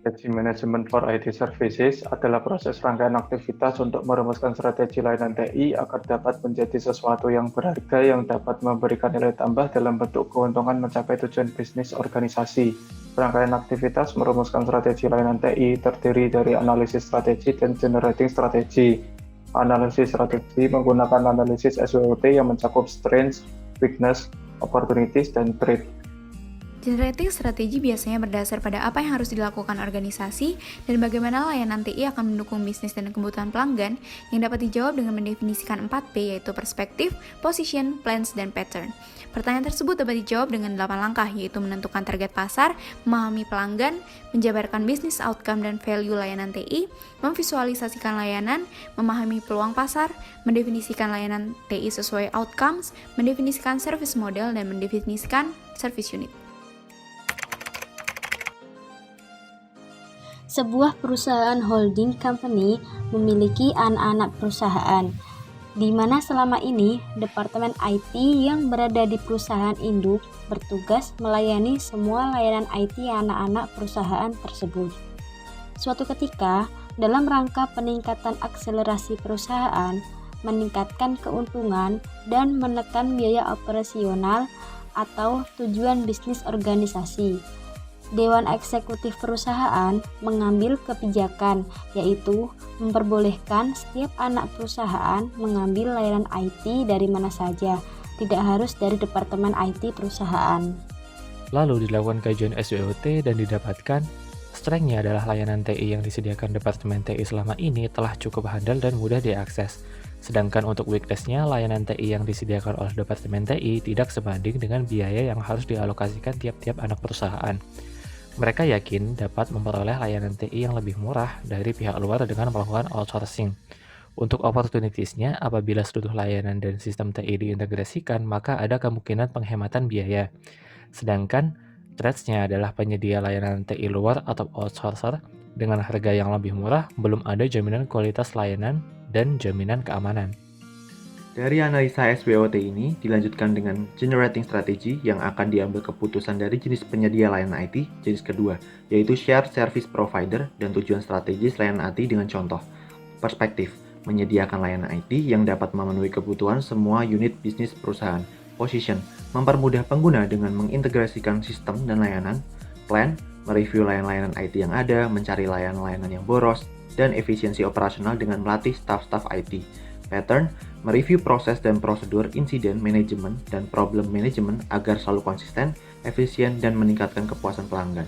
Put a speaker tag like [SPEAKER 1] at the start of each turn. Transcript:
[SPEAKER 1] Strategi Management for IT Services adalah proses rangkaian aktivitas untuk merumuskan strategi layanan TI agar dapat menjadi sesuatu yang berharga yang dapat memberikan nilai tambah dalam bentuk keuntungan mencapai tujuan bisnis organisasi. Rangkaian aktivitas merumuskan strategi layanan TI terdiri dari analisis strategi dan generating strategi. Analisis strategi menggunakan analisis SWOT yang mencakup strengths, weakness, opportunities, dan threat.
[SPEAKER 2] Generating strategi biasanya berdasar pada apa yang harus dilakukan organisasi dan bagaimana layanan TI akan mendukung bisnis dan kebutuhan pelanggan yang dapat dijawab dengan mendefinisikan 4P yaitu perspektif, position, plans, dan pattern. Pertanyaan tersebut dapat dijawab dengan 8 langkah yaitu menentukan target pasar, memahami pelanggan, menjabarkan bisnis outcome dan value layanan TI, memvisualisasikan layanan, memahami peluang pasar, mendefinisikan layanan TI sesuai outcomes, mendefinisikan service model, dan mendefinisikan service unit.
[SPEAKER 3] Sebuah perusahaan holding company memiliki anak-anak perusahaan, di mana selama ini Departemen IT yang berada di perusahaan induk bertugas melayani semua layanan IT anak-anak perusahaan tersebut. Suatu ketika, dalam rangka peningkatan akselerasi perusahaan, meningkatkan keuntungan, dan menekan biaya operasional atau tujuan bisnis organisasi, Dewan Eksekutif Perusahaan mengambil kebijakan, yaitu memperbolehkan setiap anak perusahaan mengambil layanan IT dari mana saja, tidak harus dari Departemen IT perusahaan.
[SPEAKER 4] Lalu dilakukan kajian SWOT dan didapatkan strength-nya adalah layanan TI yang disediakan Departemen TI selama ini telah cukup handal dan mudah diakses. Sedangkan untuk weakness-nya, layanan TI yang disediakan oleh Departemen TI tidak sebanding dengan biaya yang harus dialokasikan tiap-tiap anak perusahaan. Mereka yakin dapat memperoleh layanan TI yang lebih murah dari pihak luar dengan melakukan outsourcing. Untuk opportunities-nya, apabila seluruh layanan dan sistem TI diintegrasikan, maka ada kemungkinan penghematan biaya. Sedangkan threats-nya adalah penyedia layanan TI luar atau outsourcer dengan harga yang lebih murah, belum ada jaminan kualitas layanan dan jaminan keamanan.
[SPEAKER 5] Dari analisa SWOT ini dilanjutkan dengan generating strategy yang akan diambil keputusan dari jenis penyedia layanan IT jenis kedua, yaitu shared service provider dan tujuan strategis layanan IT dengan contoh. Perspektif, menyediakan layanan IT yang dapat memenuhi kebutuhan semua unit bisnis perusahaan. Position, mempermudah pengguna dengan mengintegrasikan sistem dan layanan. Plan, mereview layanan IT yang ada, mencari layanan-layanan yang boros, dan efisiensi operasional dengan melatih staf-staf IT. Pattern, mereview proses dan prosedur insiden manajemen dan problem management agar selalu konsisten, efisien, dan meningkatkan kepuasan pelanggan.